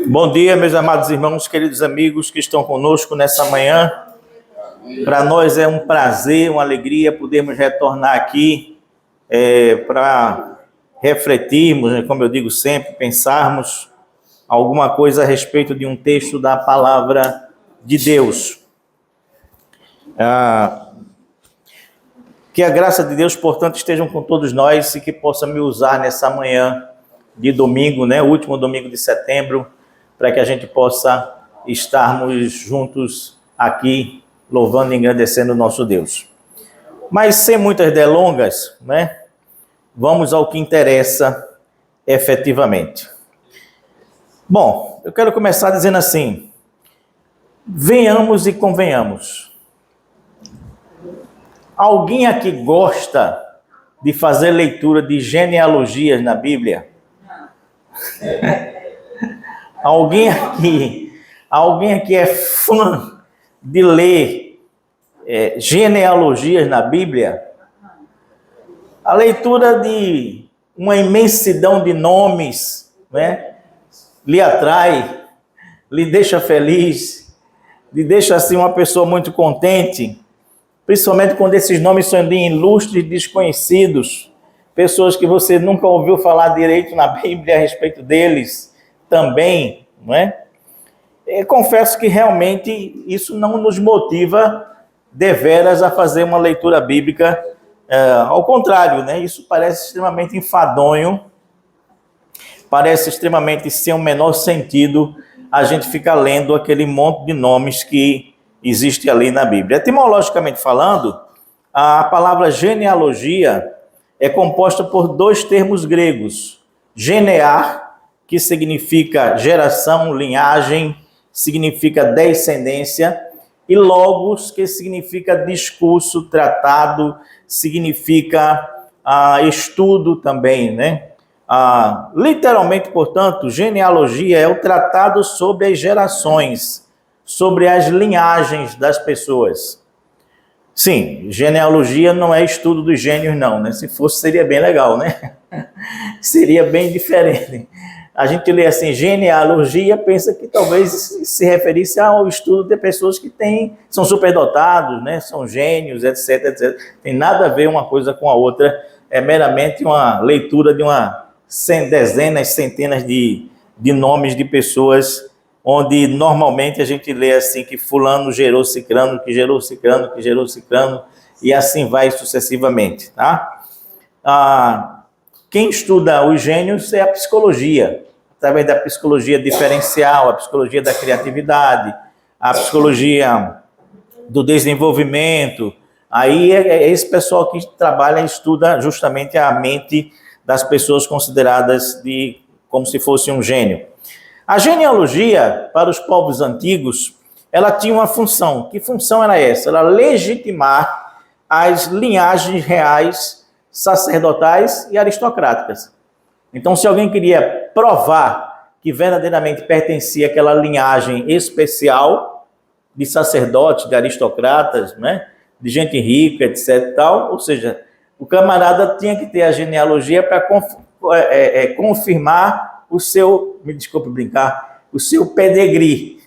Bom dia, meus amados irmãos, queridos amigos que estão conosco nessa manhã. Para nós é um prazer, uma alegria podermos retornar aqui para refletirmos, né, como eu digo sempre, pensarmos alguma coisa a respeito de um texto da palavra de Deus. Que a graça de Deus, portanto, esteja com todos nós e que possa me usar nessa manhã de domingo, né, último domingo de setembro, para que a gente possa estarmos juntos aqui, louvando e engrandecendo o nosso Deus. Mas sem muitas delongas, né, vamos ao que interessa efetivamente. Bom, eu quero começar dizendo assim: venhamos e convenhamos. Alguém aqui gosta de fazer leitura de genealogias na Bíblia? Alguém aqui é fã de ler genealogias na Bíblia? A leitura de uma imensidão de nomes, né, lhe atrai, lhe deixa feliz, lhe deixa assim uma pessoa muito contente, principalmente quando esses nomes são de ilustres desconhecidos, pessoas que você nunca ouviu falar direito na Bíblia a respeito deles também, não é? Eu confesso que realmente isso não nos motiva deveras a fazer uma leitura bíblica, ao contrário, né? Isso parece extremamente enfadonho, parece extremamente sem o menor sentido a gente ficar lendo aquele monte de nomes que existe ali na Bíblia. Etimologicamente falando, a palavra genealogia é composta por dois termos gregos: genear, que significa geração, linhagem, significa descendência, e logos, que significa discurso, tratado, significa estudo também, né? Literalmente, portanto, genealogia é o tratado sobre as gerações, sobre as linhagens das pessoas. Sim, genealogia não é estudo dos gênios, não, né? Se fosse, seria bem legal, né? Seria bem diferente. A gente lê assim, genealogia, pensa que talvez se referisse ao estudo de pessoas que são superdotados, né? São gênios, etc, etc. Tem nada a ver uma coisa com a outra, é meramente uma leitura de dezenas, centenas de nomes de pessoas, onde normalmente a gente lê assim que fulano gerou cicrano, que gerou cicrano, que gerou cicrano, e assim vai sucessivamente, tá? Quem estuda os gênios é a psicologia, através da psicologia diferencial, a psicologia da criatividade, a psicologia do desenvolvimento. Aí é esse pessoal que trabalha e estuda justamente a mente das pessoas consideradas como se fosse um gênio. A genealogia, para os povos antigos, ela tinha uma função. Que função era essa? Ela legitimar as linhagens reais, sacerdotais e aristocráticas. Então, se alguém queria provar que verdadeiramente pertencia àquela linhagem especial de sacerdotes, de aristocratas, né, de gente rica, etc. Tal, ou seja, o camarada tinha que ter a genealogia para confirmar o seu, me desculpe brincar, o seu pedigree.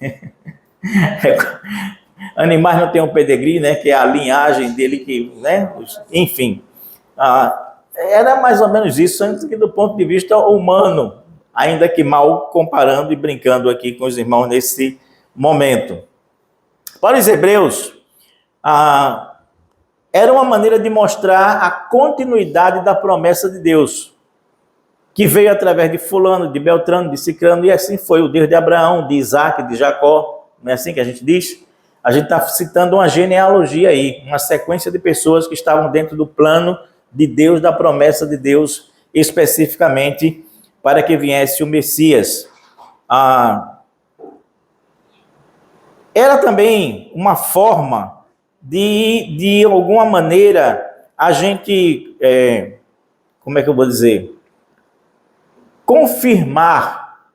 Animais não tem um pedigree, né, que é a linhagem dele, né, enfim. Era mais ou menos isso, antes que do ponto de vista humano, ainda que mal comparando e brincando aqui com os irmãos nesse momento. Para os hebreus, era uma maneira de mostrar a continuidade da promessa de Deus, que veio através de fulano, de Beltrano, de Cicrano, e assim foi o Deus de Abraão, de Isaac, de Jacó, não é assim que a gente diz? A gente está citando uma genealogia aí, uma sequência de pessoas que estavam dentro do plano de Deus, da promessa de Deus, especificamente para que viesse o Messias. Era também uma forma de alguma maneira, a gente, como é que eu vou dizer? Confirmar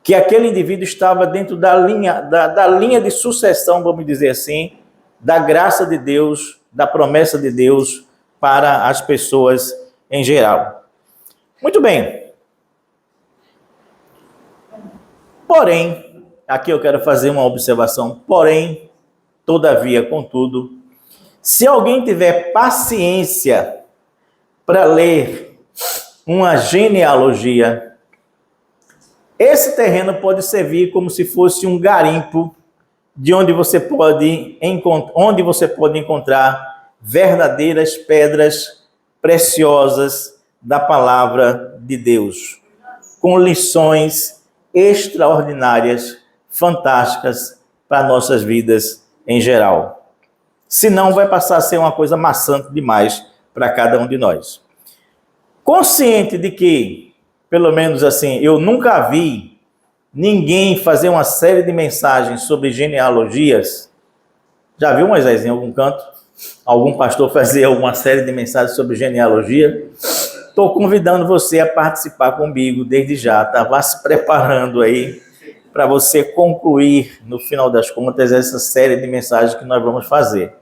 que aquele indivíduo estava dentro da linha de sucessão, vamos dizer assim, da graça de Deus, da promessa de Deus para as pessoas em geral. Muito bem. Porém, aqui eu quero fazer uma observação, porém, todavia, contudo, se alguém tiver paciência para ler uma genealogia, esse terreno pode servir como se fosse um garimpo de onde você pode encontrar verdadeiras pedras preciosas da palavra de Deus, com lições extraordinárias, fantásticas para nossas vidas em geral. Senão vai passar a ser uma coisa maçante demais para cada um de nós. Consciente de que, pelo menos assim, eu nunca vi ninguém fazer uma série de mensagens sobre genealogias. Já viu, Moisés, em algum canto? Algum pastor fazer alguma série de mensagens sobre genealogia? Estou convidando você a participar comigo desde já, tá? Vá se preparando aí para você concluir, no final das contas, essa série de mensagens que nós vamos fazer.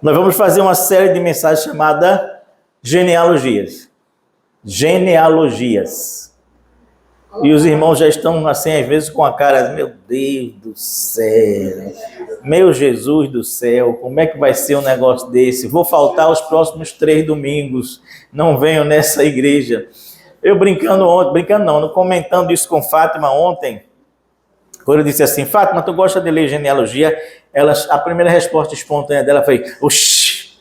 Nós vamos fazer uma série de mensagens chamada genealogias. Genealogias. E os irmãos já estão, assim, às vezes com a cara, meu Deus do céu, meu Jesus do céu, como é que vai ser um negócio desse? Vou faltar os próximos 3 domingos, não venho nessa igreja. Eu comentando isso com Fátima ontem, quando eu disse assim, Fátima, tu gosta de ler genealogia? A primeira resposta espontânea dela foi, oxi.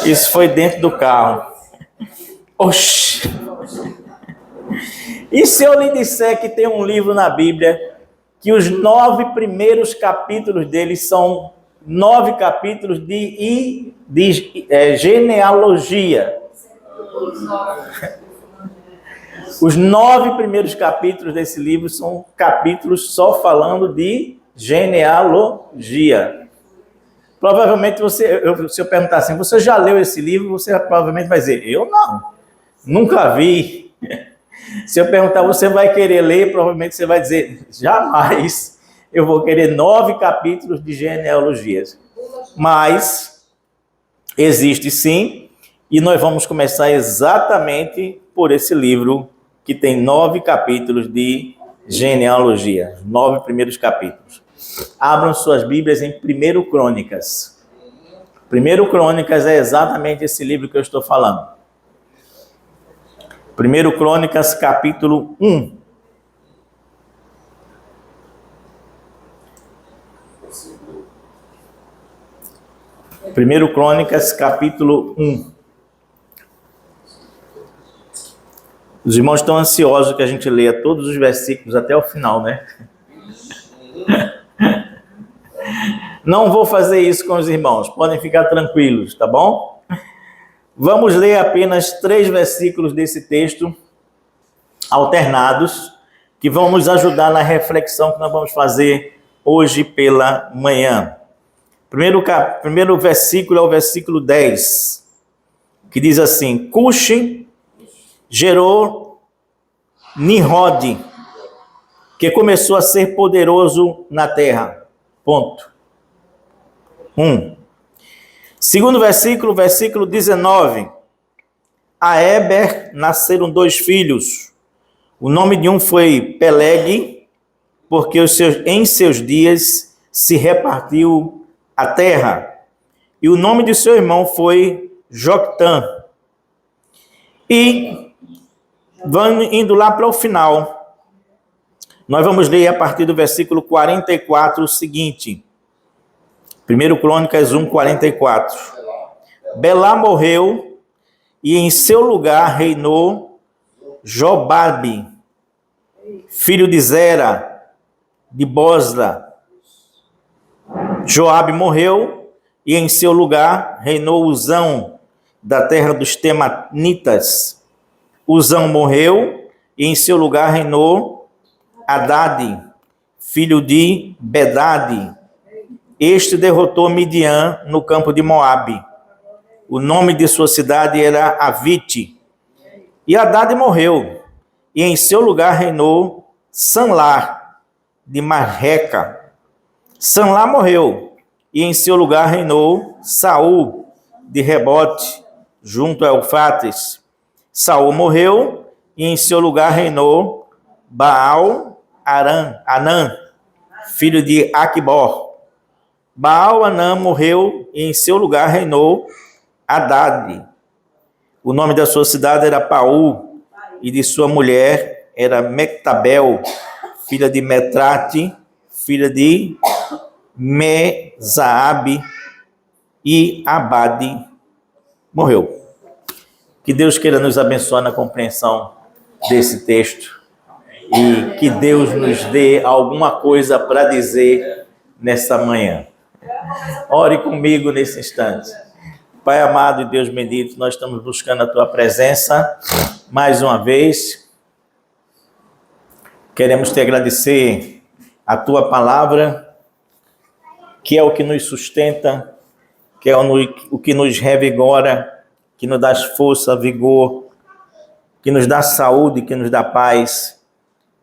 Isso foi dentro do carro. Oxi. E se eu lhe disser que tem um livro na Bíblia que os 9 primeiros capítulos dele são 9 capítulos de genealogia? Os 9 primeiros capítulos desse livro são capítulos só falando de genealogia. Provavelmente se eu perguntar assim, você já leu esse livro? Você provavelmente vai dizer, eu não, nunca vi. Se eu perguntar, você vai querer ler? Provavelmente você vai dizer, jamais eu vou querer 9 capítulos de genealogias. Mas existe sim, e nós vamos começar exatamente por esse livro que tem 9 capítulos de genealogia, 9 primeiros capítulos. Abram suas Bíblias em 1 Crônicas. 1 Crônicas é exatamente esse livro que eu estou falando. 1 Crônicas, capítulo 1. Primeiro Crônicas, capítulo 1. Os irmãos estão ansiosos que a gente leia todos os versículos até o final, né? Não vou fazer isso com os irmãos, podem ficar tranquilos, tá bom? Vamos ler apenas 3 versículos desse texto, alternados, que vão nos ajudar na reflexão que nós vamos fazer hoje pela manhã. Primeiro versículo é o versículo 10, que diz assim, Cuxi gerou Nimrod, que começou a ser poderoso na terra. Ponto. 1. Segundo versículo, versículo 19. A Eber nasceram 2 filhos. O nome de um foi Peleg, porque em seus dias se repartiu a terra. E o nome de seu irmão foi Joctã. E, indo lá para o final, nós vamos ler a partir do versículo 44 o seguinte. 1 Crônicas 1, 44. Belá morreu e em seu lugar reinou Jobabe, filho de Zera, de Bosra. Joabe morreu e em seu lugar reinou Uzão, da terra dos Temanitas. Uzão morreu e em seu lugar reinou Hadade, filho de Bedade. Este derrotou Midian no campo de Moabe. O nome de sua cidade era Avite. E Hadade morreu, e em seu lugar reinou Sanlar, de Marreca. Sanlar morreu, e em seu lugar reinou Saul, de Rebote, junto a Eufrates. Saul morreu, e em seu lugar reinou Baal-Anã, filho de Aquibor. Baal-Anã morreu e em seu lugar reinou Haddad. O nome da sua cidade era Paú e de sua mulher era Mectabel, filha de Metrate, filha de Mezaabe, e Abade morreu. Que Deus queira nos abençoar na compreensão desse texto e que Deus nos dê alguma coisa para dizer nessa manhã. Ore comigo nesse instante. Pai amado e Deus bendito, nós estamos buscando a Tua presença mais uma vez. Queremos te agradecer a Tua palavra, que é o que nos sustenta, que é o que nos revigora, que nos dá força, vigor, que nos dá saúde, que nos dá paz,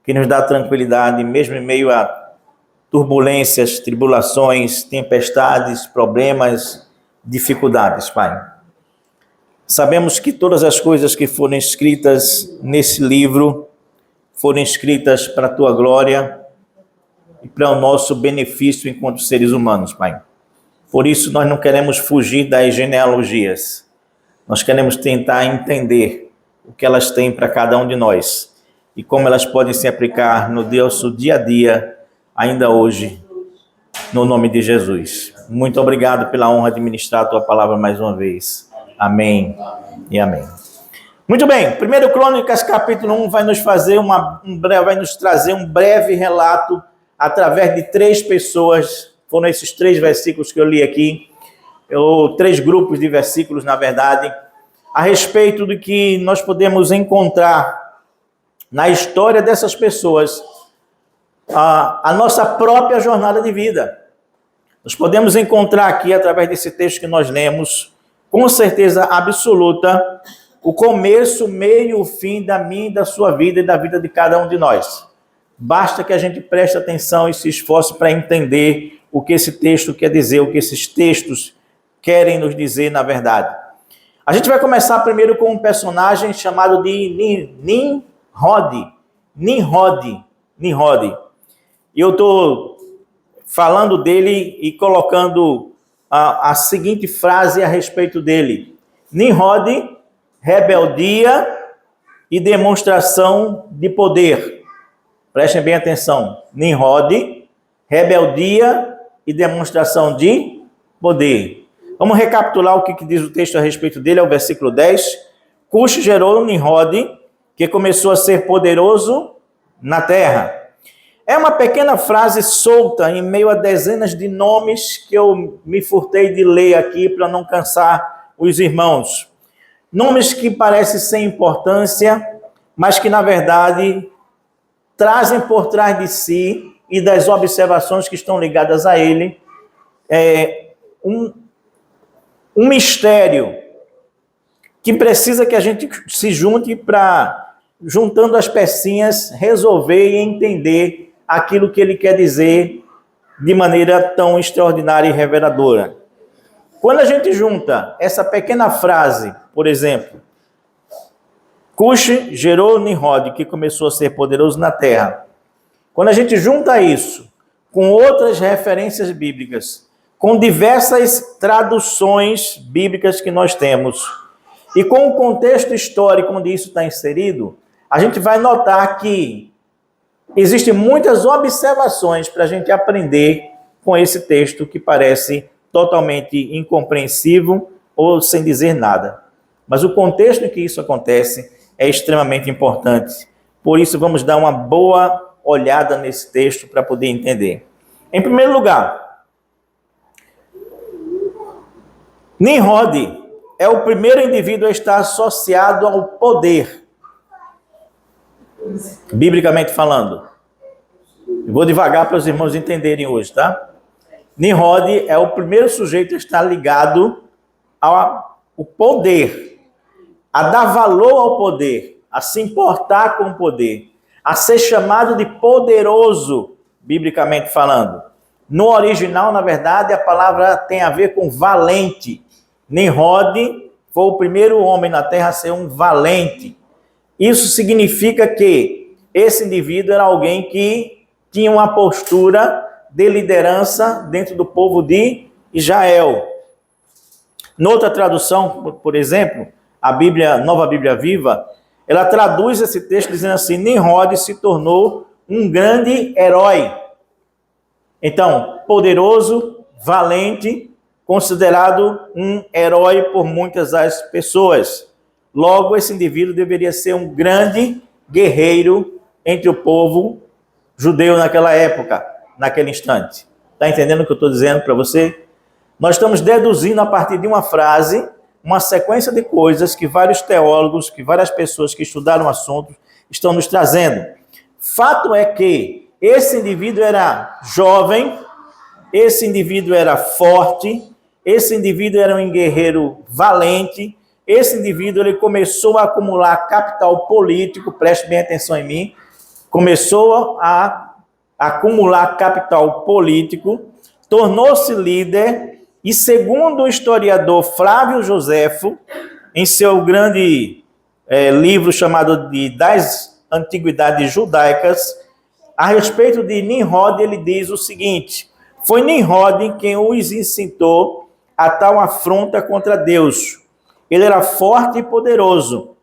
que nos dá tranquilidade, mesmo em meio a turbulências, tribulações, tempestades, problemas, dificuldades, Pai. Sabemos que todas as coisas que foram escritas nesse livro foram escritas para a Tua glória e para o nosso benefício enquanto seres humanos, Pai. Por isso nós não queremos fugir das genealogias. Nós queremos tentar entender o que elas têm para cada um de nós e como elas podem se aplicar no nosso dia a dia, ainda hoje, no nome de Jesus. Muito obrigado pela honra de ministrar a Tua palavra mais uma vez. Amém e amém. Muito bem, 1 Crônicas, capítulo 1, vai nos trazer um breve relato através de 3 pessoas. Foram esses 3 versículos que eu li aqui, ou 3 grupos de versículos, na verdade, a respeito do que nós podemos encontrar na história dessas pessoas, a nossa própria jornada de vida. Nós podemos encontrar aqui, através desse texto que nós lemos, com certeza absoluta, o começo, o meio, o fim da minha e da sua vida e da vida de cada um de nós. Basta que a gente preste atenção e se esforce para entender o que esse texto quer dizer, o que esses textos querem nos dizer, na verdade. A gente vai começar primeiro com um personagem chamado de Nimrod. E eu estou falando dele e colocando a seguinte frase a respeito dele. Nimrod, rebeldia e demonstração de poder. Prestem bem atenção. Nimrod, rebeldia e demonstração de poder. Vamos recapitular o que diz o texto a respeito dele, é o versículo 10. Cush gerou Nimrod, que começou a ser poderoso na terra. É uma pequena frase solta em meio a dezenas de nomes que eu me furtei de ler aqui para não cansar os irmãos. Nomes que parecem sem importância, mas que, na verdade, trazem por trás de si e das observações que estão ligadas a ele um mistério que precisa que a gente se junte para, juntando as pecinhas, resolver e entender aquilo que ele quer dizer de maneira tão extraordinária e reveladora. Quando a gente junta essa pequena frase, por exemplo, Cush gerou Nimrod, que começou a ser poderoso na terra. Quando a gente junta isso com outras referências bíblicas, com diversas traduções bíblicas que nós temos, e com o contexto histórico onde isso está inserido, a gente vai notar que existem muitas observações para a gente aprender com esse texto que parece totalmente incompreensível ou sem dizer nada. Mas o contexto em que isso acontece é extremamente importante. Por isso, vamos dar uma boa olhada nesse texto para poder entender. Em primeiro lugar, Nimrod é o primeiro indivíduo a estar associado ao poder, biblicamente falando. Eu vou devagar para os irmãos entenderem hoje, tá? Nimrod é o primeiro sujeito a estar ligado ao poder, a dar valor ao poder, a se importar com o poder, a ser chamado de poderoso, biblicamente falando. No original, na verdade, a palavra tem a ver com valente. Nimrod foi o primeiro homem na terra a ser um valente. Isso significa que esse indivíduo era alguém que tinha uma postura de liderança dentro do povo de Israel. Noutra tradução, por exemplo, a Bíblia, Nova Bíblia Viva, ela traduz esse texto dizendo assim: Nimrod se tornou um grande herói. Então, poderoso, valente, considerado um herói por muitas das pessoas. Logo, esse indivíduo deveria ser um grande guerreiro entre o povo judeu naquela época, naquele instante. Está entendendo o que eu estou dizendo para você? Nós estamos deduzindo a partir de uma frase, uma sequência de coisas que vários teólogos, que várias pessoas que estudaram o assunto estão nos trazendo. Fato é que esse indivíduo era jovem, esse indivíduo era forte, esse indivíduo era um guerreiro valente, esse indivíduo ele começou a acumular capital político, preste bem atenção em mim, começou a acumular capital político, tornou-se líder e, segundo o historiador Flávio Joséfo, em seu grande livro chamado Das Antiguidades Judaicas, a respeito de Nimrod, ele diz o seguinte: foi Nimrod quem os incitou a tal afronta contra Deus. Ele era forte e poderoso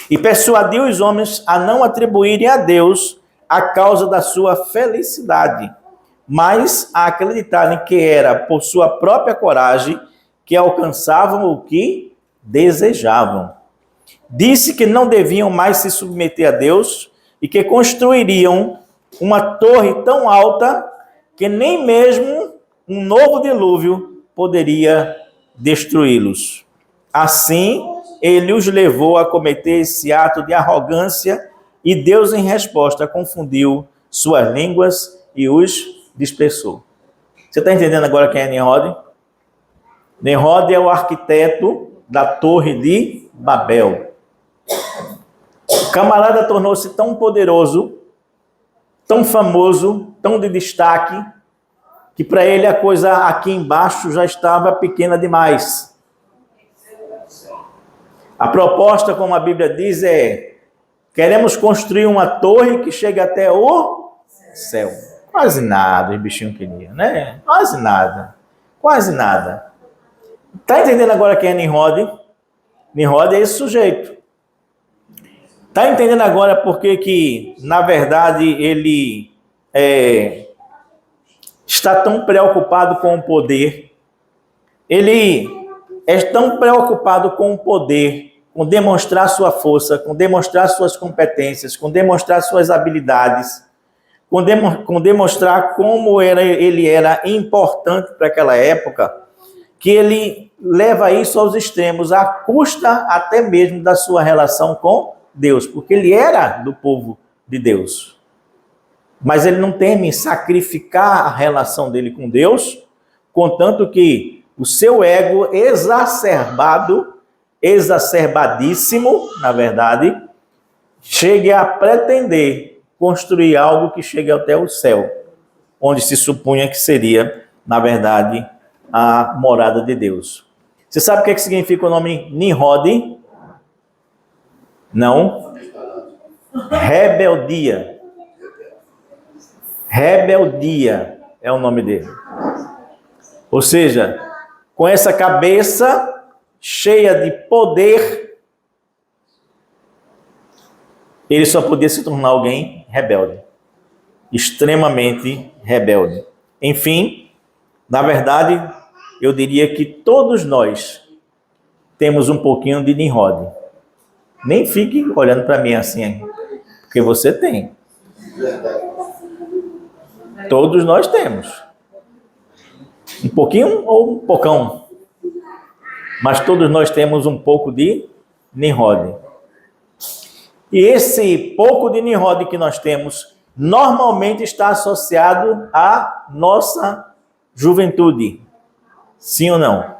e persuadiu os homens a não atribuírem a Deus a causa da sua felicidade, mas a acreditarem que era por sua própria coragem que alcançavam o que desejavam. Disse que não deviam mais se submeter a Deus e que construiriam uma torre tão alta que nem mesmo um novo dilúvio poderia destruí-los. Assim, ele os levou a cometer esse ato de arrogância e Deus, em resposta, confundiu suas línguas e os dispersou. Você está entendendo agora quem é Nimrod? Nimrod é o arquiteto da Torre de Babel. O camarada tornou-se tão poderoso, tão famoso, tão de destaque, que para ele a coisa aqui embaixo já estava pequena demais. A proposta, como a Bíblia diz, é: queremos construir uma torre que chegue até o céu. Quase nada, os bichinhos queriam, né? Quase nada. Quase nada. Está entendendo agora quem é Nimrod? Nimrod é esse sujeito. Está entendendo agora por que, na verdade, ele está tão preocupado com o poder? Ele é tão preocupado com o poder, com demonstrar sua força, com demonstrar suas competências, com demonstrar suas habilidades, com demonstrar como ele era importante para aquela época, que ele leva isso aos extremos, à custa até mesmo da sua relação com Deus, porque ele era do povo de Deus. Mas ele não teme sacrificar a relação dele com Deus, contanto que o seu ego exacerbadíssimo, na verdade, chegue a pretender construir algo que chegue até o céu, onde se supunha que seria, na verdade, a morada de Deus. Você sabe o que significa o nome Nimrod? Não? Rebeldia. Rebeldia é o nome dele. Ou seja, com essa cabeça cheia de poder, ele só podia se tornar alguém rebelde. Extremamente rebelde. Enfim, na verdade, eu diria que todos nós temos um pouquinho de Nimrod. Nem fique olhando para mim assim, porque você tem. Todos nós temos. Um pouquinho ou um pocão. Mas todos nós temos um pouco de Nimrod. E esse pouco de Nimrod que nós temos, normalmente está associado à nossa juventude. Sim ou não?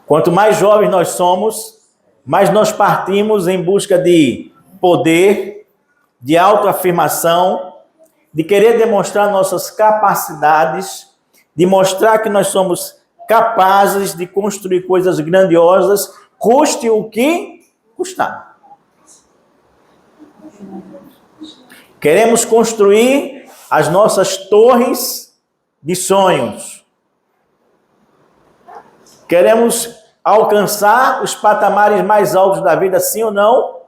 Quanto mais jovens nós somos, mais nós partimos em busca de poder, de autoafirmação, de querer demonstrar nossas capacidades, de mostrar que nós somos capazes de construir coisas grandiosas, custe o que custar. Queremos construir as nossas torres de sonhos. Queremos alcançar os patamares mais altos da vida, sim ou não?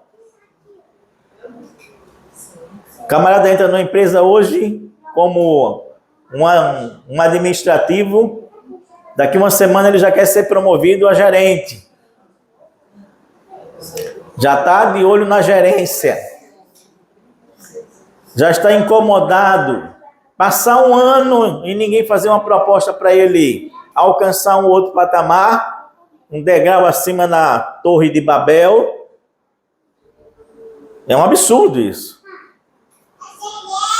O camarada entra numa empresa hoje como um administrativo, daqui uma semana ele já quer ser promovido a gerente. Já está de olho na gerência. Já está incomodado. Passar um ano e ninguém fazer uma proposta para ele alcançar um outro patamar, um degrau acima na Torre de Babel. É um absurdo isso.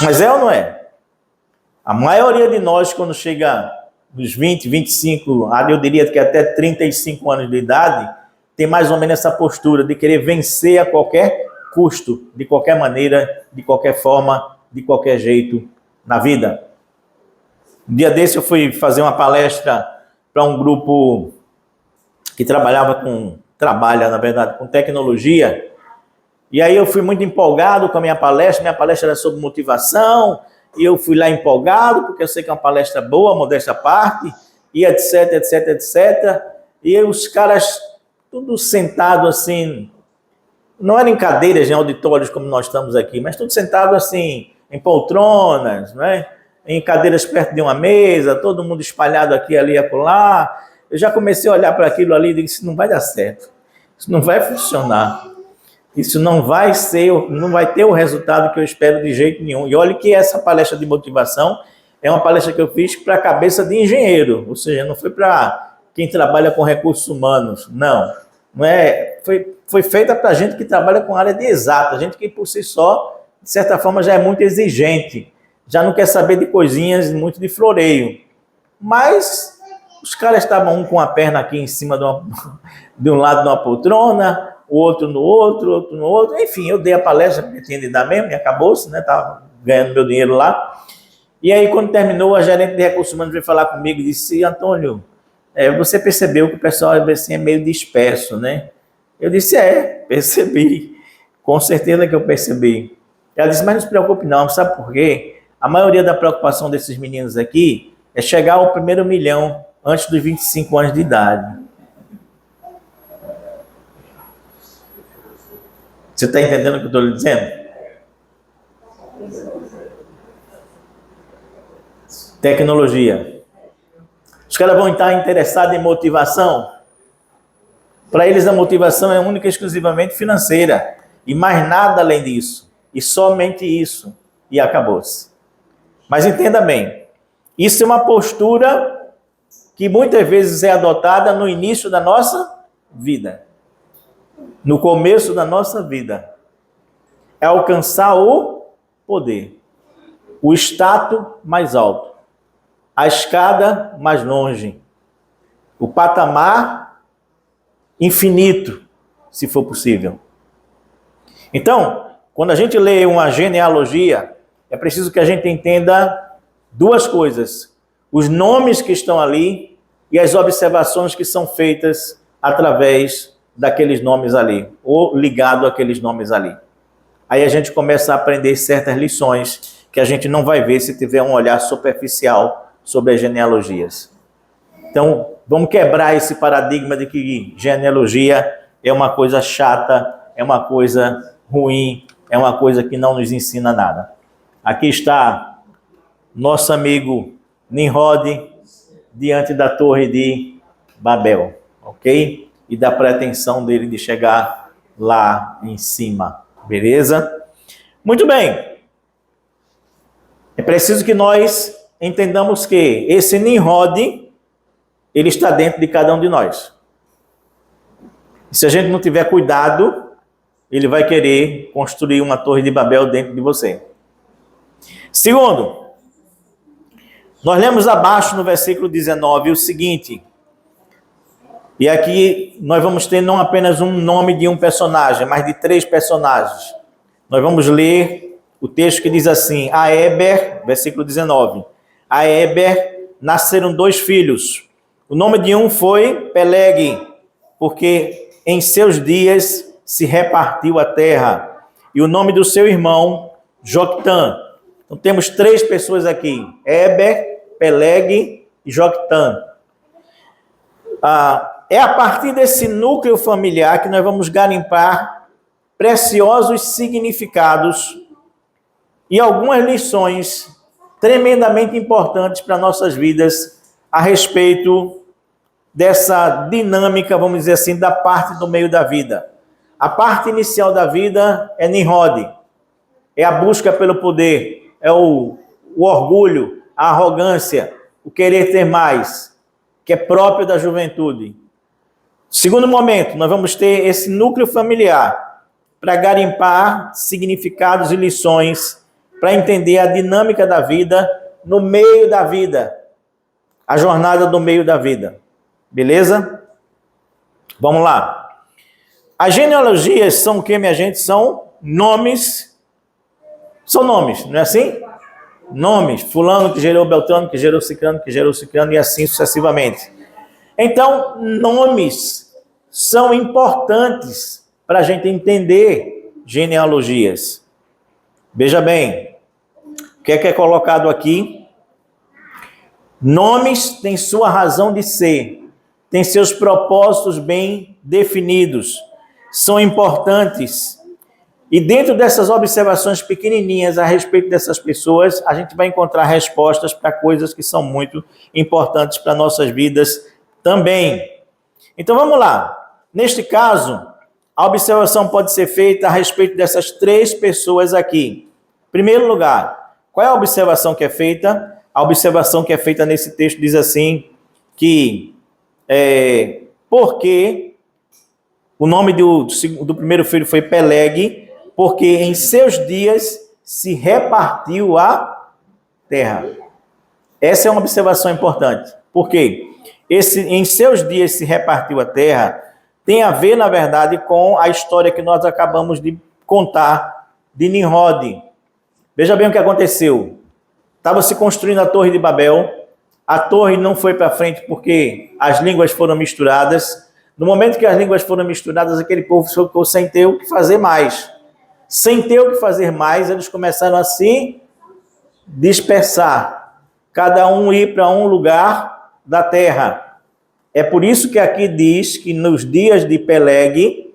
Mas é ou não é? A maioria de nós, quando chega nos 20, 25, eu diria que até 35 anos de idade, tem mais ou menos essa postura de querer vencer a qualquer custo, de qualquer maneira, de qualquer forma, de qualquer jeito na vida. Um dia desse eu fui fazer uma palestra para um grupo que trabalha, na verdade, com tecnologia. E aí eu fui muito empolgado com a minha palestra era sobre motivação, e eu fui lá empolgado, porque eu sei que é uma palestra boa, modesta parte, e etc, etc, etc. E aí os caras, tudo sentado assim, não eram em cadeiras, em auditórios como nós estamos aqui, mas tudo sentado assim, em poltronas, né? Em cadeiras perto de uma mesa, todo mundo espalhado aqui, ali e acolá. Eu já comecei a olhar para aquilo ali e disse, isso não vai dar certo, isso não vai funcionar. Isso não vai ter o resultado que eu espero de jeito nenhum. E olha que essa palestra de motivação é uma palestra que eu fiz para a cabeça de engenheiro, ou seja, não foi para quem trabalha com recursos humanos, não é, foi feita para gente que trabalha com área de exata, gente que por si só, de certa forma, já é muito exigente, já não quer saber de coisinhas muito de floreio. Mas os caras estavam um com a perna aqui em cima de um lado de uma poltrona, o outro no outro, enfim, eu dei a palestra porque tinha de dar mesmo, e acabou-se, né? Estava ganhando meu dinheiro lá. E aí, quando terminou, a gerente de recursos humanos veio falar comigo e disse, Antônio, você percebeu que o pessoal assim, é meio disperso, né? Eu disse, percebi, com certeza que eu percebi. Ela disse, mas não se preocupe não, sabe por quê? A maioria da preocupação desses meninos aqui é chegar ao primeiro milhão antes dos 25 anos de idade. Você está entendendo o que eu estou lhe dizendo? Tecnologia. Os caras vão estar interessados em motivação. Para eles a motivação é única e exclusivamente financeira. E mais nada além disso. E somente isso. E acabou-se. Mas entenda bem. Isso é uma postura que muitas vezes é adotada no início da nossa vida. No começo da nossa vida, é alcançar o poder, o status mais alto, a escada mais longe, o patamar infinito, se for possível. Então, quando a gente lê uma genealogia, é preciso que a gente entenda duas coisas: os nomes que estão ali e as observações que são feitas através daqueles nomes ali, ou ligado àqueles nomes ali. Aí a gente começa a aprender certas lições que a gente não vai ver se tiver um olhar superficial sobre as genealogias. Então, vamos quebrar esse paradigma de que genealogia é uma coisa chata, é uma coisa ruim, é uma coisa que não nos ensina nada. Aqui está nosso amigo Nimrod diante da Torre de Babel, ok? E da pretensão dele de chegar lá em cima, beleza? Muito bem. É preciso que nós entendamos que esse Nimrod, ele está dentro de cada um de nós. E se a gente não tiver cuidado, ele vai querer construir uma Torre de Babel dentro de você. Segundo, nós lemos abaixo no versículo 19 o seguinte... E aqui nós vamos ter não apenas um nome de um personagem, mas de 3 personagens. Nós vamos ler o texto que diz assim: a Eber, versículo 19. A Eber nasceram 2 filhos. O nome de um foi Peleg, porque em seus dias se repartiu a terra. E o nome do seu irmão, Joctã. Então temos 3 pessoas aqui, Eber, Peleg e Joctã. É a partir desse núcleo familiar que nós vamos garimpar preciosos significados e algumas lições tremendamente importantes para nossas vidas a respeito dessa dinâmica, vamos dizer assim, da parte do meio da vida. A parte inicial da vida é Nimrod, é a busca pelo poder, é o orgulho, a arrogância, o querer ter mais, que é próprio da juventude. Segundo momento, nós vamos ter esse núcleo familiar para garimpar significados e lições, para entender a dinâmica da vida no meio da vida, a jornada do meio da vida. Beleza? Vamos lá. As genealogias são o que, minha gente? São nomes. São nomes, não é assim? Nomes. Fulano que gerou Beltrano, que gerou Cicrano, que gerou Cicrano e assim sucessivamente. Então, nomes são importantes para a gente entender genealogias. Veja bem, o que é colocado aqui? Nomes têm sua razão de ser, têm seus propósitos bem definidos, são importantes. E dentro dessas observações pequenininhas a respeito dessas pessoas, a gente vai encontrar respostas para coisas que são muito importantes para nossas vidas também. Então vamos lá. Neste caso, a observação pode ser feita a respeito dessas 3 pessoas aqui. Em primeiro lugar, qual é a observação que é feita? A observação que é feita nesse texto diz assim, que porque o nome do primeiro filho foi Peleg, porque em seus dias se repartiu a terra. Essa é uma observação importante. Por quê? Em seus dias se repartiu a terra tem a ver, na verdade, com a história que nós acabamos de contar de Nimrod. Veja bem o que aconteceu. Estava se construindo a Torre de Babel. A torre não foi para frente porque as línguas foram misturadas. No momento que as línguas foram misturadas, aquele povo ficou sem ter o que fazer mais. Sem ter o que fazer mais, eles começaram a se dispersar. Cada um ir para um lugar da terra. É por isso que aqui diz que nos dias de Peleg,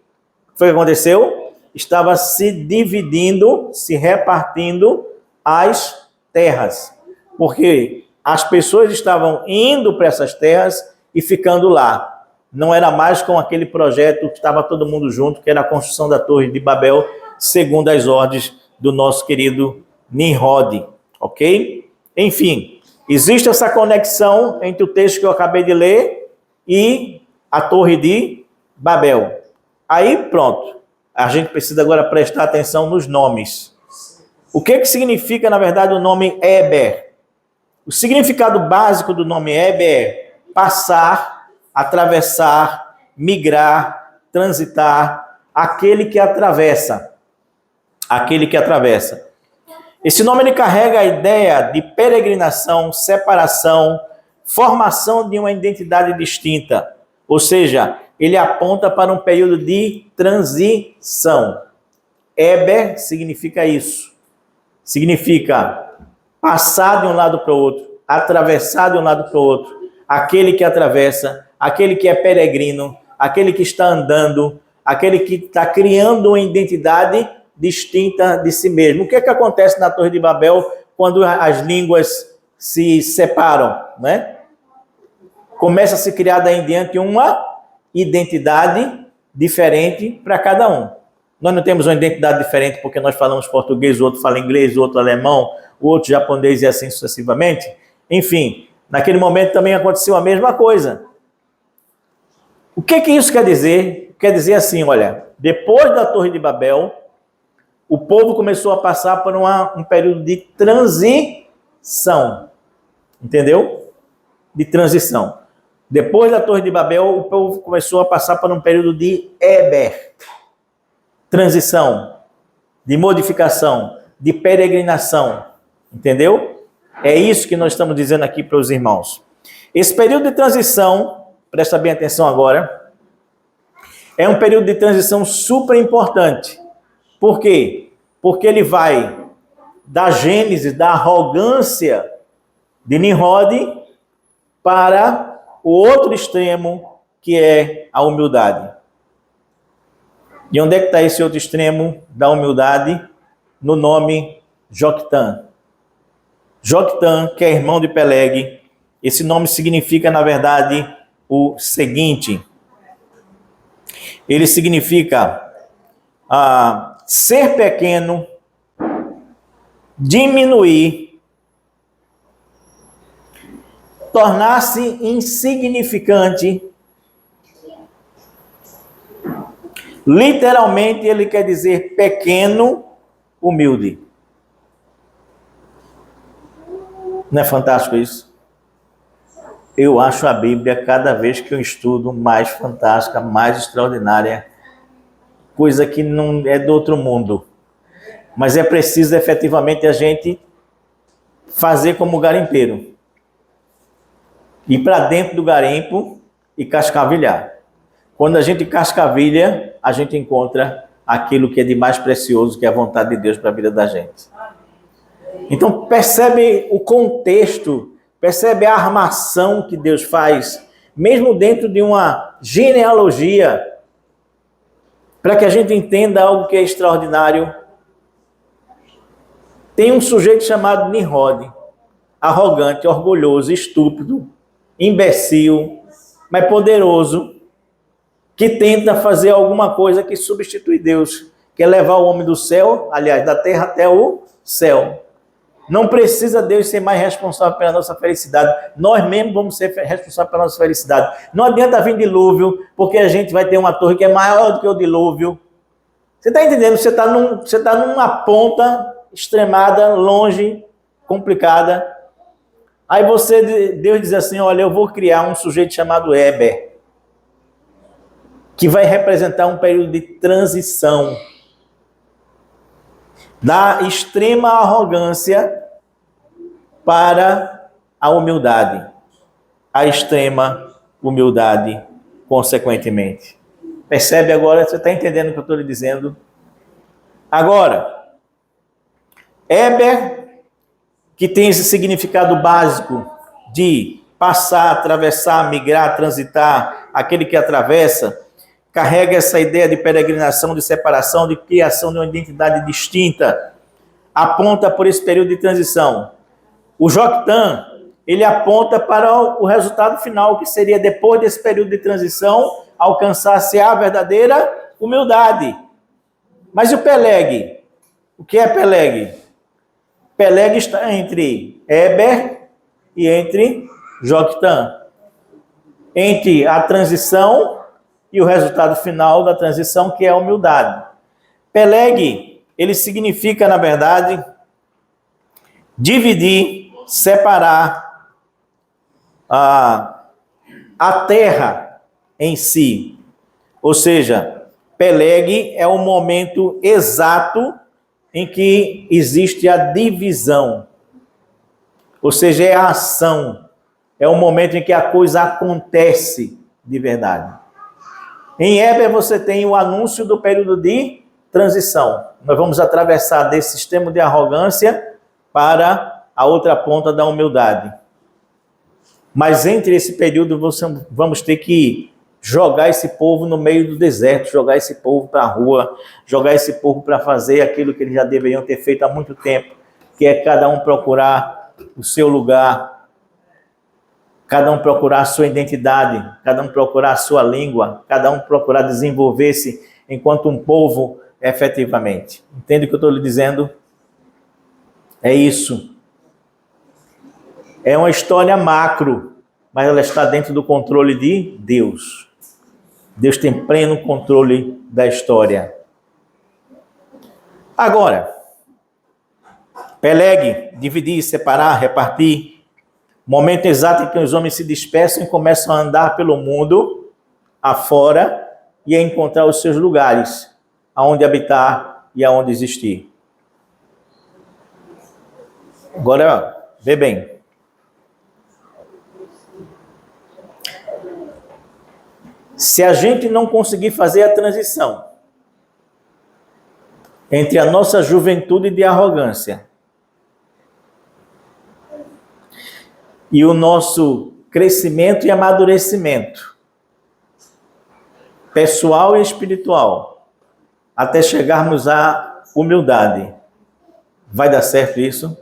foi o que aconteceu? Estava se dividindo, se repartindo as terras. Porque as pessoas estavam indo para essas terras e ficando lá. Não era mais com aquele projeto que estava todo mundo junto, que era a construção da Torre de Babel, segundo as ordens do nosso querido Nimrod. Ok? Enfim, existe essa conexão entre o texto que eu acabei de ler e a Torre de Babel. Aí, pronto. A gente precisa agora prestar atenção nos nomes. O que significa, na verdade, o nome Eber? O significado básico do nome Eber é passar, atravessar, migrar, transitar, aquele que atravessa. Aquele que atravessa. Esse nome ele carrega a ideia de peregrinação, separação, formação de uma identidade distinta. Ou seja, ele aponta para um período de transição. Eber significa isso. Significa passar de um lado para o outro, atravessar de um lado para o outro, aquele que atravessa, aquele que é peregrino, aquele que está andando, aquele que está criando uma identidade distinta de si mesmo. O que acontece na Torre de Babel quando as línguas se separam, né? Começa a se criar daí em diante uma identidade diferente para cada um. Nós não temos uma identidade diferente porque nós falamos português, o outro fala inglês, o outro alemão, o outro japonês e assim sucessivamente. Enfim, naquele momento também aconteceu a mesma coisa. O que isso quer dizer? Quer dizer assim, olha, depois da Torre de Babel, o povo começou a passar por um período de transição. Entendeu? De transição. Depois da Torre de Babel, o povo começou a passar por um período de Eber. Transição, de modificação, de peregrinação. Entendeu? É isso que nós estamos dizendo aqui para os irmãos. Esse período de transição, presta bem atenção agora, é um período de transição super importante. Por quê? Porque ele vai da gênese, da arrogância de Nimrod para o outro extremo, que é a humildade. E onde é que está esse outro extremo da humildade? No nome Joktan. Joktan, que é irmão de Peleg, esse nome significa, na verdade, o seguinte. Ele significa ser pequeno, diminuir, tornar-se insignificante. Literalmente, ele quer dizer pequeno, humilde. Não é fantástico isso? Eu acho a Bíblia, cada vez que eu estudo, mais fantástica, mais extraordinária. Coisa que não é do outro mundo. Mas é preciso, efetivamente, a gente fazer como garimpeiro. Ir para dentro do garimpo e cascavilhar. Quando a gente cascavilha, a gente encontra aquilo que é de mais precioso, que é a vontade de Deus para a vida da gente. Então, percebe o contexto, percebe a armação que Deus faz, mesmo dentro de uma genealogia, para que a gente entenda algo que é extraordinário. Tem um sujeito chamado Nimrod, arrogante, orgulhoso, estúpido, imbecil, mas poderoso, que tenta fazer alguma coisa que substitui Deus, que é levar o homem do céu, aliás, da terra até o céu. Não precisa Deus ser mais responsável pela nossa felicidade. Nós mesmos vamos ser responsáveis pela nossa felicidade. Não adianta vir dilúvio, porque a gente vai ter uma torre que é maior do que o dilúvio. Você está entendendo? Você está numa ponta extremada, longe, complicada. Aí Deus diz assim, olha, eu vou criar um sujeito chamado Eber, que vai representar um período de transição da extrema arrogância para a humildade. A extrema humildade, consequentemente. Percebe agora? Você está entendendo o que eu estou lhe dizendo? Agora, Eber, que tem esse significado básico de passar, atravessar, migrar, transitar, aquele que atravessa, carrega essa ideia de peregrinação, de separação, de criação de uma identidade distinta, aponta por esse período de transição. O Joktan, ele aponta para o resultado final, que seria, depois desse período de transição, alcançar-se a verdadeira humildade. Mas e o Peleg? O que é Peleg? Peleg está entre Eber e entre Joktan. Entre a transição e o resultado final da transição, que é a humildade. Peleg, ele significa, na verdade, dividir, separar a terra em si. Ou seja, Peleg é o momento exato em que existe a divisão. Ou seja, é a ação. É o momento em que a coisa acontece de verdade. Em Eber você tem o anúncio do período de transição. Nós vamos atravessar desse extremo de arrogância para a outra ponta da humildade. Mas entre esse período vamos ter que jogar esse povo no meio do deserto, jogar esse povo para a rua, jogar esse povo para fazer aquilo que eles já deveriam ter feito há muito tempo, que é cada um procurar o seu lugar, cada um procurar a sua identidade, cada um procurar a sua língua, cada um procurar desenvolver-se enquanto um povo efetivamente. Entende o que eu estou lhe dizendo? É isso. É uma história macro, mas ela está dentro do controle de Deus. Deus tem pleno controle da história. Agora, Peleg, dividir, separar, repartir, momento exato em que os homens se dispersam e começam a andar pelo mundo afora e a encontrar os seus lugares, aonde habitar e aonde existir. Agora, vê bem. Se a gente não conseguir fazer a transição entre a nossa juventude de arrogância e o nosso crescimento e amadurecimento pessoal e espiritual, até chegarmos à humildade, vai dar certo isso?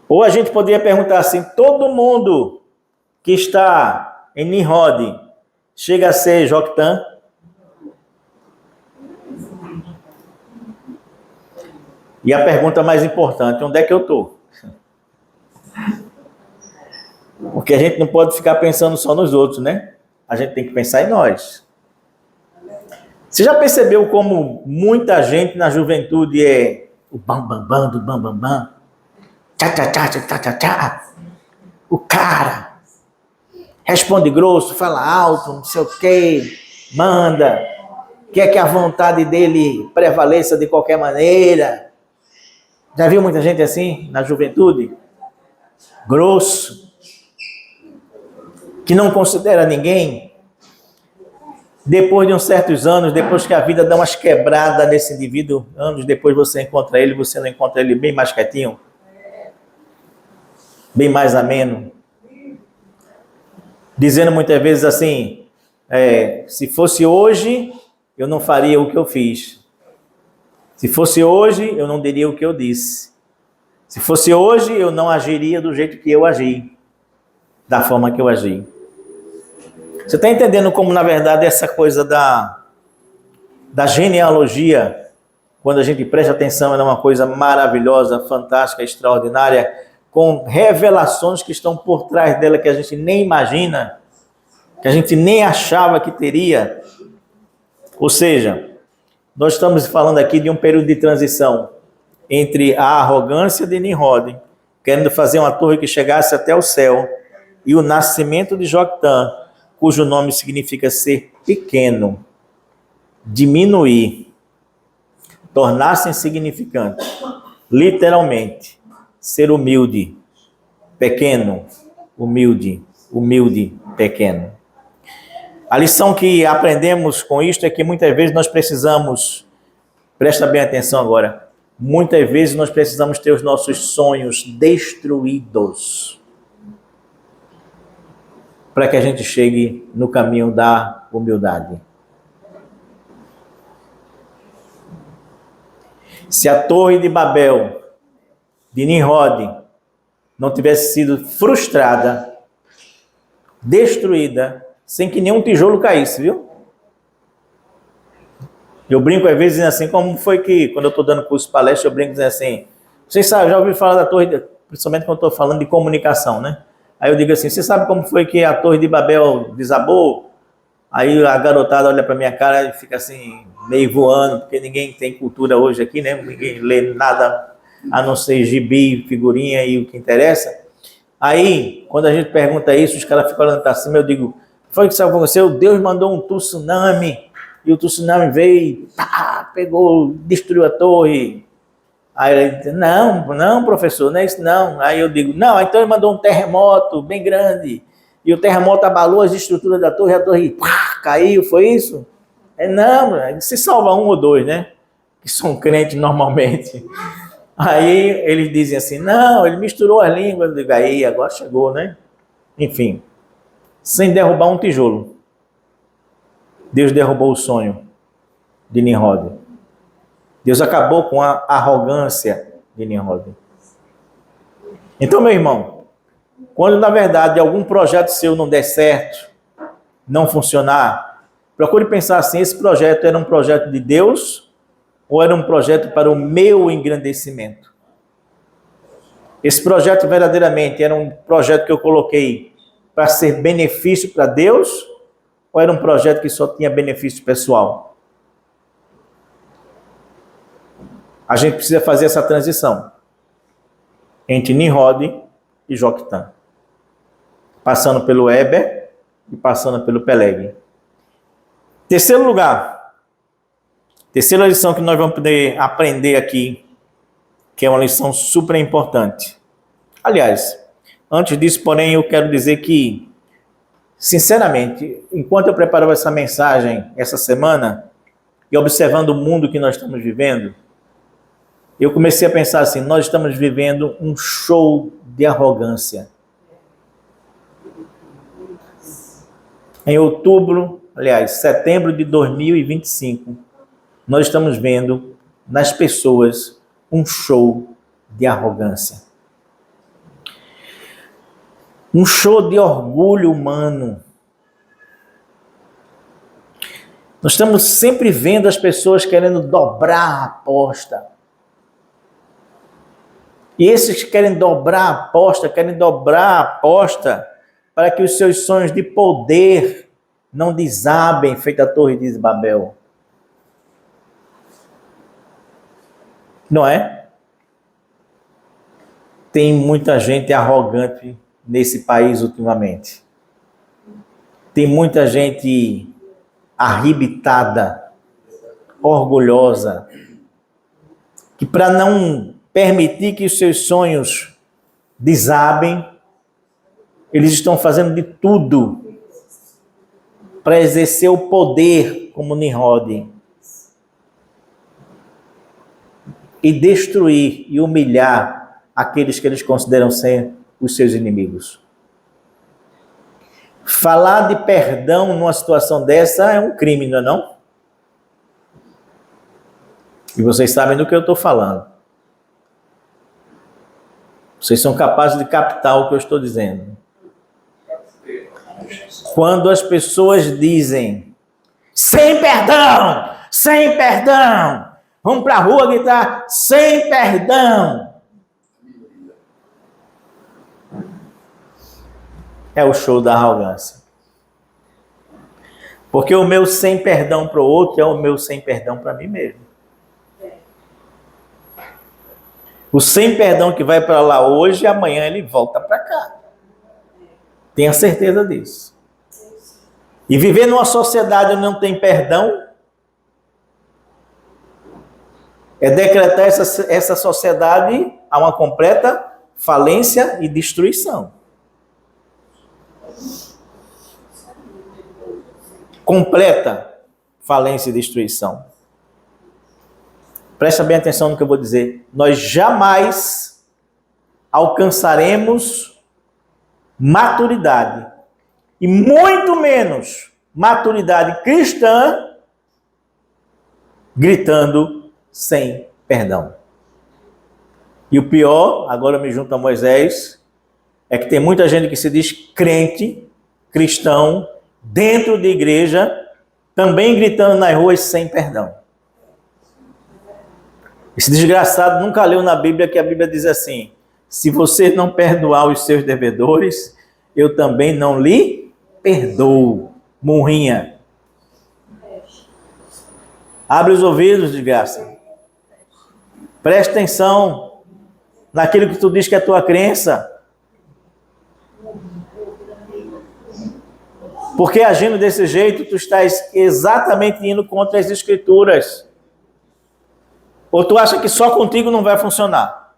Ou a gente poderia perguntar assim, todo mundo que está em Nimrod chega a ser Joktan? E a pergunta mais importante, onde é que eu estou? Porque a gente não pode ficar pensando só nos outros, né? A gente tem que pensar em nós. Você já percebeu como muita gente na juventude é o bam do bam? Tchá, tchá, tchá, tchá, tchá, tchá. O cara responde grosso, fala alto, não sei o quê, manda, quer que a vontade dele prevaleça de qualquer maneira. Já viu muita gente assim na juventude? Grosso, que não considera ninguém. Depois de uns certos anos, depois que a vida dá umas quebradas nesse indivíduo, anos depois você encontra ele, você não encontra ele bem mais quietinho, bem mais ameno, dizendo muitas vezes assim, se fosse hoje, eu não faria o que eu fiz. Se fosse hoje, eu não diria o que eu disse. Se fosse hoje, eu não agiria do jeito que eu agi, da forma que eu agi. Você está entendendo como, na verdade, essa coisa da genealogia, quando a gente presta atenção, é uma coisa maravilhosa, fantástica, extraordinária, com revelações que estão por trás dela que a gente nem imagina, que a gente nem achava que teria. Ou seja, nós estamos falando aqui de um período de transição entre a arrogância de Nimrod, querendo fazer uma torre que chegasse até o céu, e o nascimento de Joktan, cujo nome significa ser pequeno, diminuir, tornar-se insignificante, literalmente, ser humilde, pequeno, humilde, pequeno. A lição que aprendemos com isto é que muitas vezes nós precisamos, presta bem atenção agora, muitas vezes nós precisamos ter os nossos sonhos destruídos para que a gente chegue no caminho da humildade. Se a Torre de Babel, de Nimrod, não tivesse sido frustrada, destruída, sem que nenhum tijolo caísse, viu? Eu brinco às vezes assim, como foi que, quando eu estou dando curso de palestra, eu brinco dizendo assim, vocês sabem, já ouviram falar da Torre, principalmente quando eu estou falando de comunicação, né? Aí eu digo assim, você sabe como foi que a Torre de Babel desabou? Aí a garotada olha para minha cara e fica assim, meio voando, porque ninguém tem cultura hoje aqui, né? Ninguém lê nada a não ser gibi, figurinha e o que interessa. Aí, quando a gente pergunta isso, os caras ficam olhando para cima, eu digo, foi o que aconteceu? Deus mandou um tsunami, e o tsunami veio, pegou, destruiu a torre. Aí ele diz, não, professor, não é isso não. Aí eu digo, não, então ele mandou um terremoto bem grande, e o terremoto abalou as estruturas da torre, e a torre caiu, foi isso? Não, se salva um ou dois, né? Que são crentes normalmente. Aí eles dizem assim, não, ele misturou as línguas. Eu digo, aí, agora chegou, né? Enfim, sem derrubar um tijolo. Deus derrubou o sonho de Nimrod. Deus acabou com a arrogância de Nimrod. Então, meu irmão, quando na verdade algum projeto seu não der certo, não funcionar, procure pensar assim, esse projeto era um projeto de Deus ou era um projeto para o meu engrandecimento? Esse projeto verdadeiramente era um projeto que eu coloquei para ser benefício para Deus ou era um projeto que só tinha benefício pessoal? A gente precisa fazer essa transição entre Nimrod e Joktan, passando pelo Eber e passando pelo Peleg. Terceiro lugar, terceira lição que nós vamos poder aprender aqui, que é uma lição super importante. Aliás, antes disso, porém, eu quero dizer que Sinceramente, enquanto eu preparava essa mensagem essa semana, e observando o mundo que nós estamos vivendo, eu comecei a pensar assim, nós estamos vivendo um show de arrogância. Em outubro, aliás, setembro de 2025, nós estamos vendo nas pessoas um show de arrogância. Um show de orgulho humano. Nós estamos sempre vendo as pessoas querendo dobrar a aposta. E esses que querem dobrar a aposta para que os seus sonhos de poder não desabem, feito a Torre de Babel. Não é? Tem muita gente arrogante nesse país ultimamente. Tem muita gente arrebitada, orgulhosa, que para não permitir que os seus sonhos desabem, eles estão fazendo de tudo para exercer o poder como Nimrod e destruir e humilhar aqueles que eles consideram ser os seus inimigos. Falar de perdão numa situação dessa é um crime, não é não? E vocês sabem do que eu estou falando. Vocês são capazes de captar o que eu estou dizendo. Quando as pessoas dizem, sem perdão, vamos para a rua gritar, sem perdão. É o show da arrogância. Porque o meu sem perdão para o outro é o meu sem perdão para mim mesmo. O sem perdão que vai para lá hoje, amanhã ele volta para cá. Tenha certeza disso. E viver numa sociedade onde não tem perdão é decretar essa sociedade a uma completa falência e destruição. Completa falência e destruição. Presta bem atenção no que eu vou dizer. Nós jamais alcançaremos maturidade. E muito menos maturidade cristã gritando sem perdão. E o pior, agora eu me junto a Moisés, é que tem muita gente que se diz crente, cristão, dentro de igreja, também gritando nas ruas sem perdão. Esse desgraçado nunca leu na Bíblia que a Bíblia diz assim, se você não perdoar os seus devedores, eu também não lhe perdoo. Murrinha. Abre os ouvidos, desgraça. Presta atenção naquilo que tu diz que é a tua crença. Porque agindo desse jeito, tu estás exatamente indo contra as Escrituras. Ou tu acha que só contigo não vai funcionar?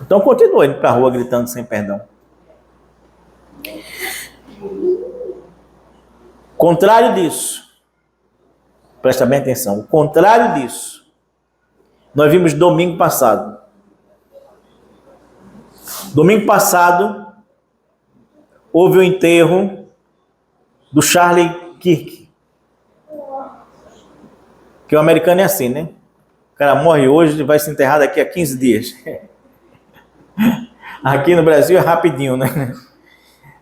Então continua indo para a rua gritando sem perdão. Contrário disso, presta bem atenção, o contrário disso, nós vimos domingo passado. Domingo passado, houve o enterro do Charlie Kirk. Que o americano é assim, né? O cara morre hoje e vai se enterrar daqui a 15 dias. Aqui no Brasil é rapidinho, né?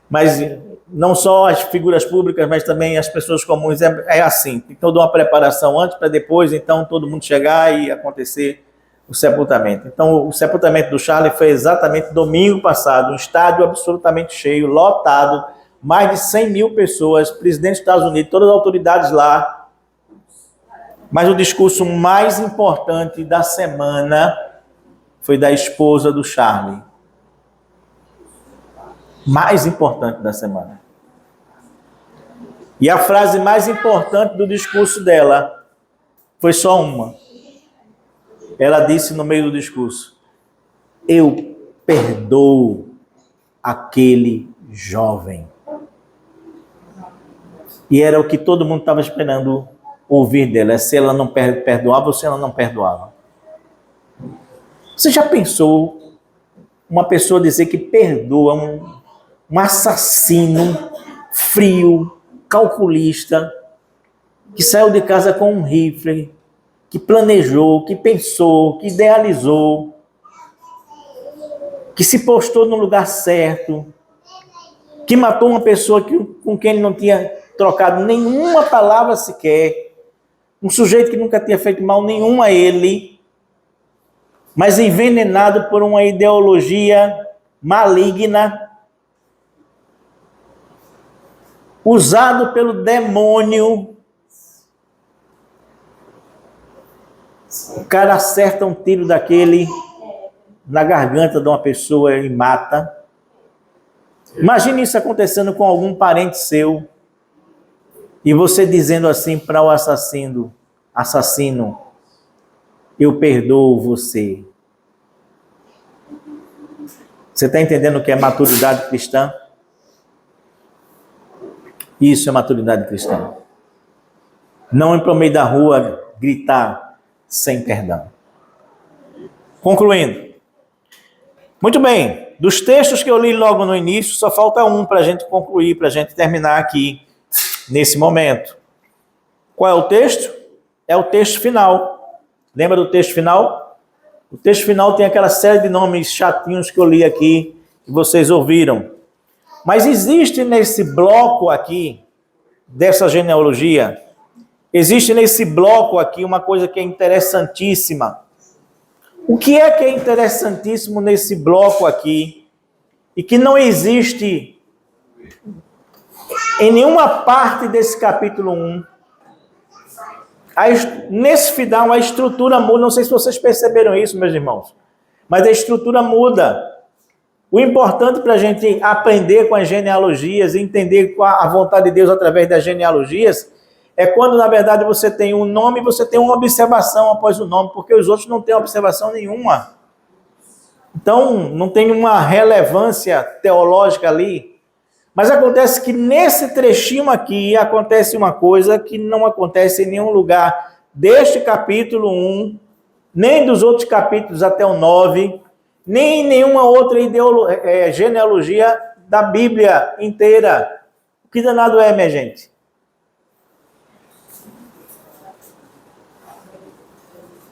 Mas não só as figuras públicas, mas também as pessoas comuns é assim. Tem toda uma preparação antes para depois, então todo mundo chegar e acontecer o sepultamento. Então o sepultamento do Charlie foi exatamente domingo passado, um estádio absolutamente cheio, lotado, mais de 100 mil pessoas, presidente dos Estados Unidos, todas as autoridades lá. Mas o discurso mais importante da semana foi da esposa do Charlie. Mais importante da semana. E a frase mais importante do discurso dela foi só uma. Ela disse no meio do discurso: eu perdoo aquele jovem. E era o que todo mundo estava esperando ouvir dela, se ela não perdoava ou se ela não perdoava. Você já pensou uma pessoa dizer que perdoa um assassino frio, calculista, que saiu de casa com um rifle, que planejou, que pensou, que idealizou, que se postou no lugar certo, que matou uma pessoa com quem ele não tinha trocado nenhuma palavra sequer, um sujeito que nunca tinha feito mal nenhum a ele, mas envenenado por uma ideologia maligna, usado pelo demônio. O cara acerta um tiro daquele na garganta de uma pessoa e mata. Imagine isso acontecendo com algum parente seu e você dizendo assim para o assassino, eu perdoo você. Você está entendendo o que é maturidade cristã? Isso é maturidade cristã. Não ir para o meio da rua gritar sem perdão. Concluindo. Muito bem, dos textos que eu li logo no início, só falta um para a gente concluir, para a gente terminar aqui, nesse momento. Qual é o texto? É o texto final. Lembra do texto final? O texto final tem aquela série de nomes chatinhos que eu li aqui, que vocês ouviram. Mas existe nesse bloco aqui, dessa genealogia, existe nesse bloco aqui uma coisa que é interessantíssima. O que é interessantíssimo nesse bloco aqui e que não existe em nenhuma parte desse capítulo 1? Nesse final a estrutura muda, não sei se vocês perceberam isso, meus irmãos, mas a estrutura muda. O importante para a gente aprender com as genealogias, entender a vontade de Deus através das genealogias, é quando, na verdade, você tem um nome e você tem uma observação após o nome, porque os outros não têm observação nenhuma. Então, não tem uma relevância teológica ali. Mas acontece que nesse trechinho aqui, acontece uma coisa que não acontece em nenhum lugar deste capítulo 1, nem dos outros capítulos até o 9, nem em nenhuma outra genealogia da Bíblia inteira. O que danado é, minha gente?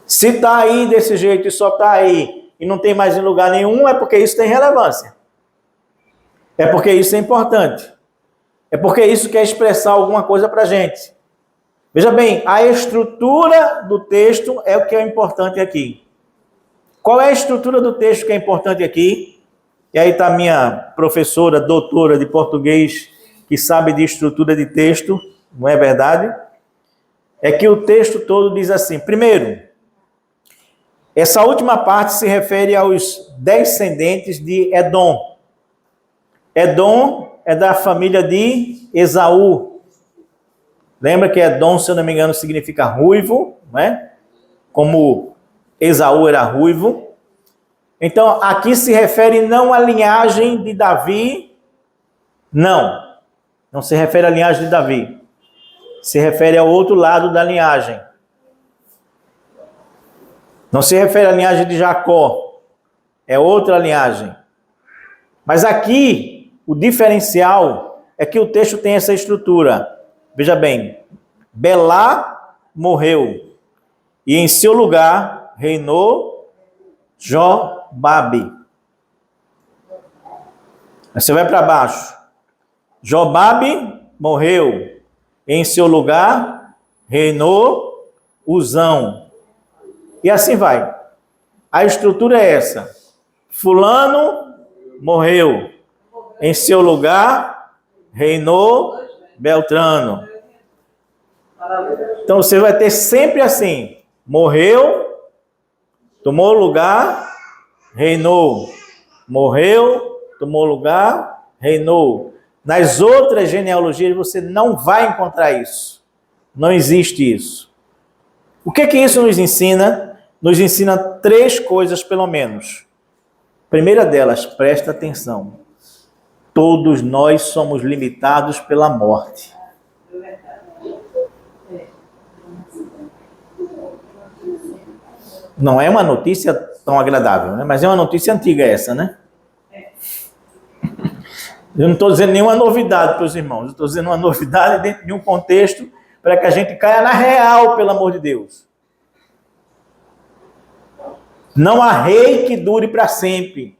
Se está aí desse jeito e só está aí e não tem mais em lugar nenhum, é porque isso tem relevância. É porque isso é importante. É porque isso quer expressar alguma coisa para a gente. Veja bem, a estrutura do texto é o que é importante aqui. Qual é a estrutura do texto que é importante aqui? E aí está a minha professora, doutora de português, que sabe de estrutura de texto, não é verdade? É que o texto todo diz assim, primeiro, essa última parte se refere aos descendentes de Edom. Edom é da família de Esaú. Lembra que Edom, se eu não me engano, significa ruivo, né? Como Esaú era ruivo. Então, aqui se refere não à linhagem de Davi, não se refere à linhagem de Davi. Se refere ao outro lado da linhagem. Não se refere à linhagem de Jacó, é outra linhagem. Mas aqui, o diferencial é que o texto tem essa estrutura. Veja bem, Belá morreu e em seu lugar reinou Jobabe. Aí você vai para baixo. Jobabe morreu e em seu lugar reinou Uzão. E assim vai. A estrutura é essa. Fulano morreu. Em seu lugar, reinou Beltrano. Então você vai ter sempre assim. Morreu, tomou lugar, reinou. Morreu, tomou lugar, reinou. Nas outras genealogias você não vai encontrar isso. Não existe isso. O que isso nos ensina? Nos ensina 3 coisas, pelo menos. A primeira delas, presta atenção. Todos nós somos limitados pela morte. Não é uma notícia tão agradável, né? Mas é uma notícia antiga essa, né? Eu não estou dizendo nenhuma novidade para os irmãos. Eu estou dizendo uma novidade dentro de um contexto para que a gente caia na real, pelo amor de Deus. Não há rei que dure para sempre.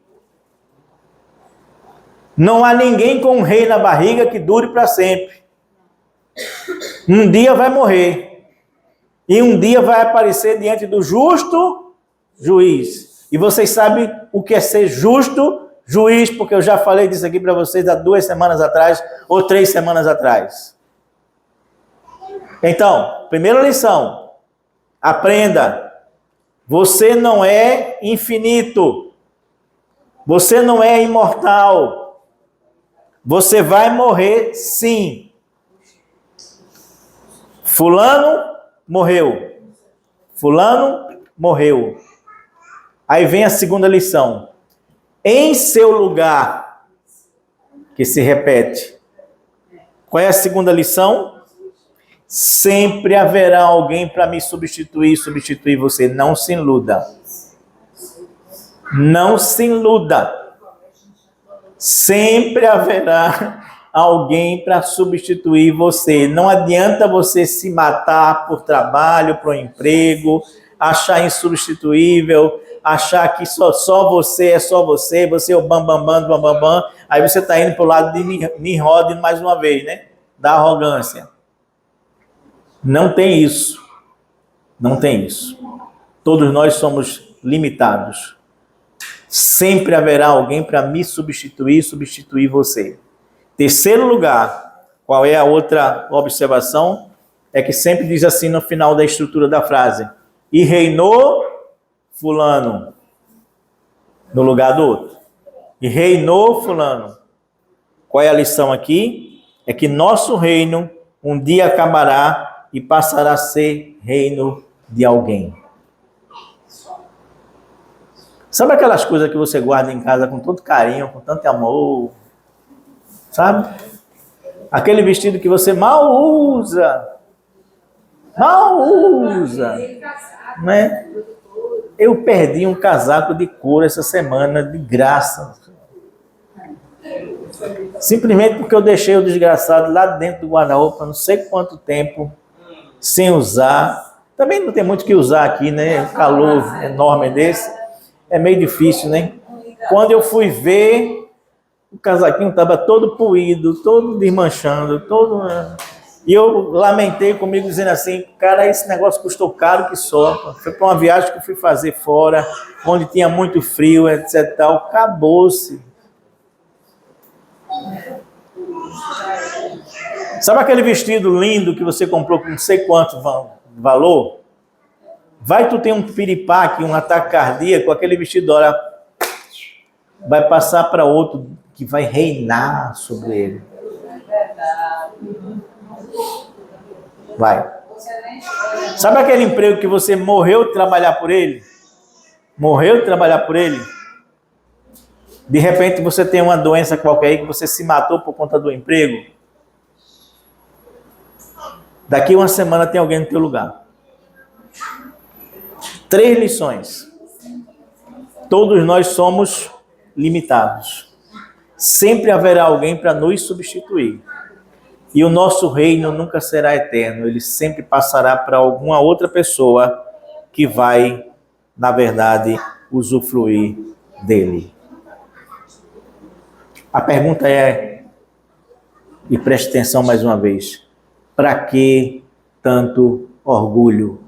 Não há ninguém com um rei na barriga que dure para sempre. Um dia vai morrer. E um dia vai aparecer diante do justo juiz. E vocês sabem o que é ser justo juiz, porque eu já falei disso aqui para vocês há 2 semanas atrás ou 3 semanas atrás. Então, primeira lição. Aprenda. Você não é infinito. Você não é imortal. Você vai morrer sim. Fulano morreu. Fulano morreu. Aí vem a segunda lição. Em seu lugar, que se repete. Qual é a segunda lição? Sempre haverá alguém para me substituir você. Não se iluda. Não se iluda. Sempre haverá alguém para substituir você. Não adianta você se matar por trabalho, por emprego, achar insubstituível, achar que só você é só você, você é o bambambam do bambambam, aí você está indo para o lado de Nimrod mais uma vez, né? Da arrogância. Não tem isso. Não tem isso. Todos nós somos limitados. Sempre haverá alguém para me substituir você. Terceiro lugar, qual é a outra observação? É que sempre diz assim no final da estrutura da frase. E reinou fulano no lugar do outro. E reinou fulano. Qual é a lição aqui? É que nosso reino um dia acabará e passará a ser reino de alguém. Sabe aquelas coisas que você guarda em casa com todo carinho, com tanto amor? Sabe? Aquele vestido que você mal usa. Mal usa. Né? Eu perdi um casaco de couro essa semana, de graça. Simplesmente porque eu deixei o desgraçado lá dentro do guarda-roupa, não sei quanto tempo, sem usar. Também não tem muito o que usar aqui, né? Um calor enorme desse. É meio difícil, né? Quando eu fui ver, o casaquinho estava todo poído, todo desmanchando, todo... E eu lamentei comigo, dizendo assim, cara, esse negócio custou caro que só. Foi para uma viagem que eu fui fazer fora, onde tinha muito frio, etc. Tal. Acabou-se. Sabe aquele vestido lindo que você comprou por não sei quanto valor? Vai tu ter um piripaque, um ataque cardíaco, aquele vestido, olha, vai passar para outro que vai reinar sobre ele. Vai. Sabe aquele emprego que você morreu de trabalhar por ele? Morreu de trabalhar por ele? De repente você tem uma doença qualquer aí que você se matou por conta do emprego? Daqui uma semana tem alguém no teu lugar. 3 lições. Todos nós somos limitados. Sempre haverá alguém para nos substituir. E o nosso reino nunca será eterno. Ele sempre passará para alguma outra pessoa que vai, na verdade, usufruir dele. A pergunta é, e preste atenção mais uma vez, para que tanto orgulho?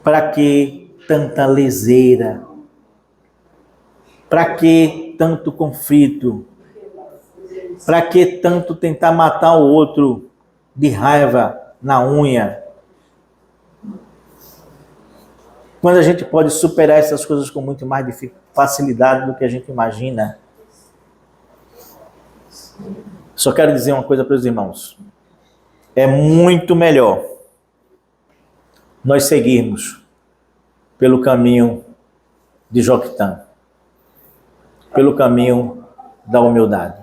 Para que tanta leseira? Para que tanto conflito? Para que tanto tentar matar o outro de raiva na unha? Quando a gente pode superar essas coisas com muito mais facilidade do que a gente imagina. Só quero dizer uma coisa para os irmãos. É muito melhor nós seguirmos pelo caminho de Joctã. pelo caminho da humildade.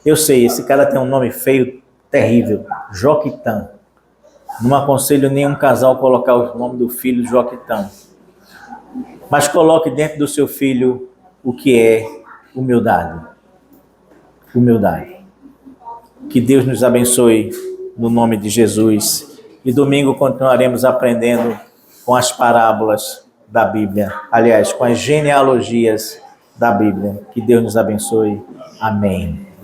Eu sei, esse cara tem um nome feio, terrível, Joquitã. Não aconselho nenhum casal colocar o nome do filho Joquitã. Mas coloque dentro do seu filho o que é humildade. Humildade. Que Deus nos abençoe no nome de Jesus. E domingo continuaremos aprendendo com as parábolas da Bíblia. Aliás, com as genealogias da Bíblia. Que Deus nos abençoe. Amém.